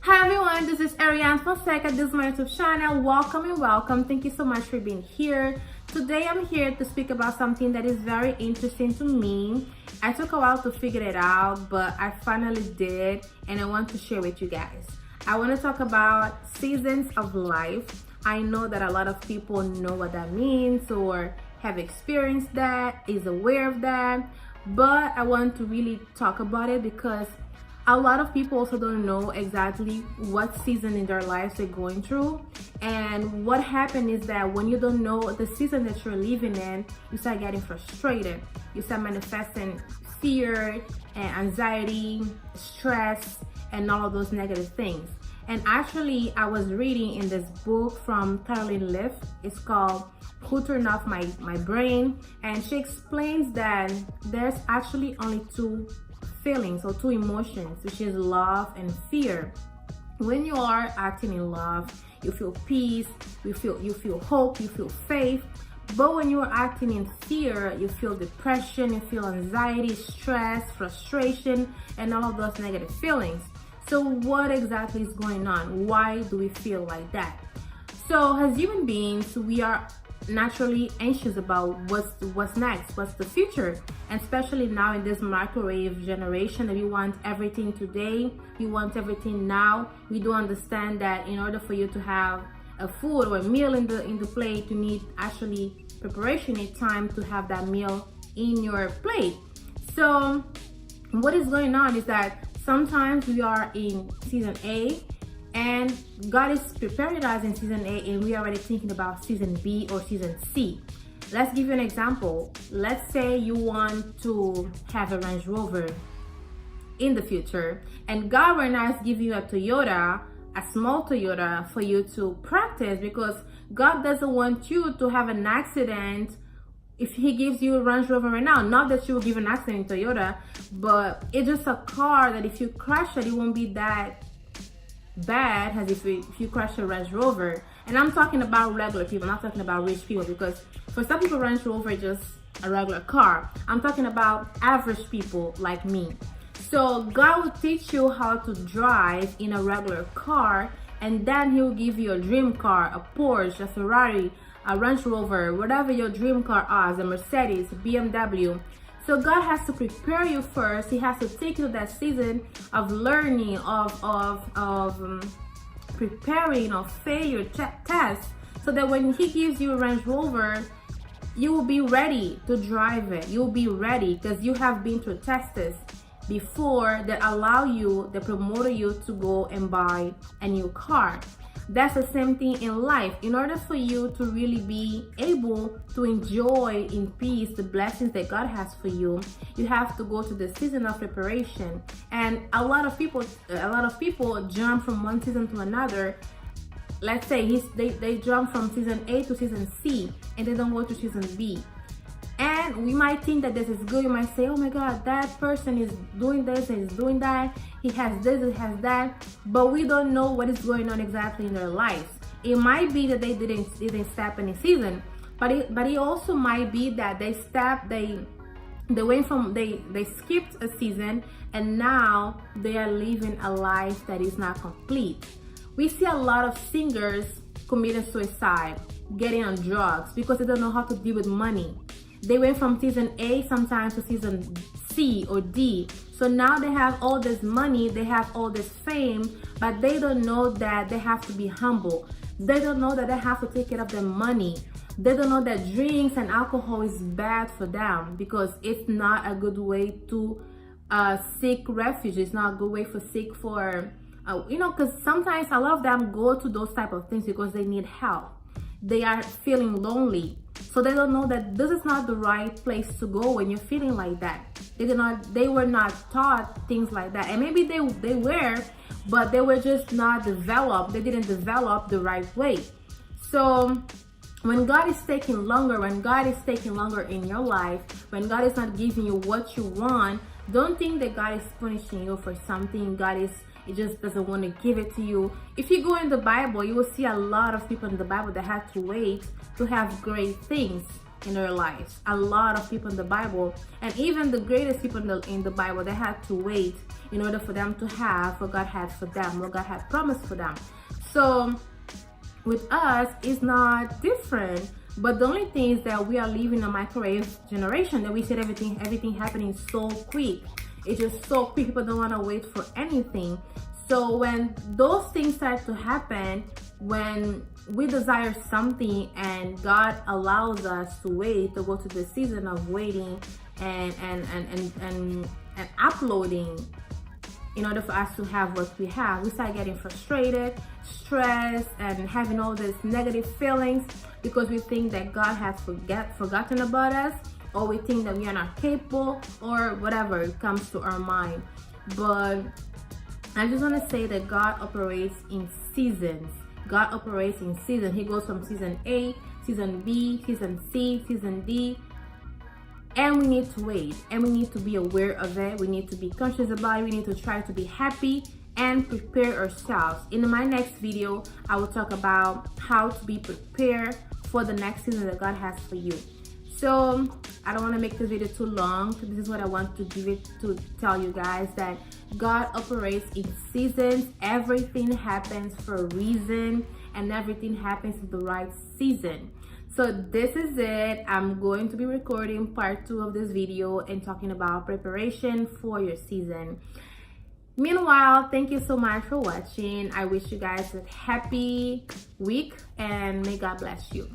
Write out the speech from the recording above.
Hi everyone, this is Ariane from This is my YouTube channel. Welcome and welcome. Thank you so much for being here. Today I'm here to speak about something that is very interesting to me. I took a while to figure it out, but I finally did, and I want to share with you guys. I want to talk about seasons of life. I know that a lot of people know what that means or have experienced that, is aware of that, but I want to really talk about it because a lot of people also don't know exactly what season in their lives they're going through. And what happened is that when you don't know the season that you're living in, you start getting frustrated. You start manifesting fear and anxiety, stress, and all of those negative things. And actually, I was reading in this book from Caroline Leaf. It's called Who Turned Off My Brain. And she explains that there's actually only two feelings or two emotions, which is love and fear. When you are acting in love, you feel peace, you feel hope, you feel faith. But when you are acting in fear, you feel depression, you feel anxiety, stress, frustration, and all of those negative feelings. So what exactly is going on? Why do we feel like that? So as human beings, we are naturally anxious about what's next, what's the future, and especially now in this microwave generation that we want everything today, you want everything now. We do understand that in order for you to have a food or a meal in the plate, you need actually preparation, you need time to have that meal in your plate. So what is going on is that sometimes we are in season A and God is preparing us in season A and we are already thinking about season B or season C. Let's give you an example. Let's say you want to have a Range Rover in the future and God right now is giving you a Toyota, a small Toyota for you to practice, because God doesn't want you to have an accident if he gives you a Range Rover right now. Not that you will give an accident in Toyota, but it's just a car that if you crash it, it won't be that bad as if you crash a Range Rover. And I'm talking about regular people, I'm not talking about rich people, because for some people Range Rover is just a regular car. I'm talking about average people like me. So God will teach you how to drive in a regular car, and then he'll give you a dream car, a Porsche, a Ferrari, a Range Rover, whatever your dream car is, a Mercedes, a BMW. So God has to prepare you first. He has to take you to that season of learning, of preparing, of failure tests, so that when he gives you a Range Rover, you will be ready to drive it. You'll be ready because you have been through tests before that allow you, that promote you to go and buy a new car. That's the same thing in life. In order for you to really be able to enjoy in peace the blessings that God has for you, you have to go to the season of preparation. And a lot of people jump from one season to another. Let's say they jump from season A to season C and they don't go to season B. And we might think that this is good. You might say, oh my God, that person is doing this and is doing that. He has this, he has that. But we don't know what is going on exactly in their lives. It might be that they didn't step any season, but it also might be that they skipped a season and now they are living a life that is not complete. We see a lot of singers committing suicide, getting on drugs because they don't know how to deal with money. They went from season A sometimes to season C or D. So now they have all this money, they have all this fame, but they don't know that they have to be humble. They don't know that they have to take care of their money. They don't know that drinks and alcohol is bad for them because it's not a good way to seek refuge. It's not a good way for because sometimes a lot of them go to those type of things because they need help. They are feeling lonely. So they don't know that this is not the right place to go when you're feeling like that. They were not taught things like that. And maybe they were, but they were just not developed. They didn't develop the right way. So when God is taking longer in your life, when God is not giving you what you want, don't think that God is punishing you for something. It just doesn't want to give it to you. If you go in the Bible, you will see a lot of people in the Bible that had to wait to have great things. in their lives. A lot of people in the Bible, and even the greatest people in the Bible, they had to wait in order for them to have what God had for them, what God had promised for them. So with us, it's not different. But the only thing is that we are living a microwave generation, that we said everything happening so quick. It's just so quick. People don't want to wait for anything. So when those things start to happen, when we desire something and God allows us to wait, to go to the season of waiting and uploading in order for us to have what we have, we start getting frustrated, stressed, and having all these negative feelings because we think that God has forgotten about us, or we think that we are not capable, or whatever comes to our mind. But I just want to say that God operates in seasons. God operates in seasons. He goes from season A, season B, season C, season D. And we need to wait, and we need to be aware of it. We need to be conscious about it. We need to try to be happy and prepare ourselves. In my next video, I will talk about how to be prepared for the next season that God has for you. So I don't want to make this video too long. This is what I want to tell you guys, that God operates in seasons. Everything happens for a reason, and everything happens in the right season. So this is it. I'm going to be recording part 2 of this video and talking about preparation for your season. Meanwhile, thank you so much for watching. I wish you guys a happy week, and may God bless you.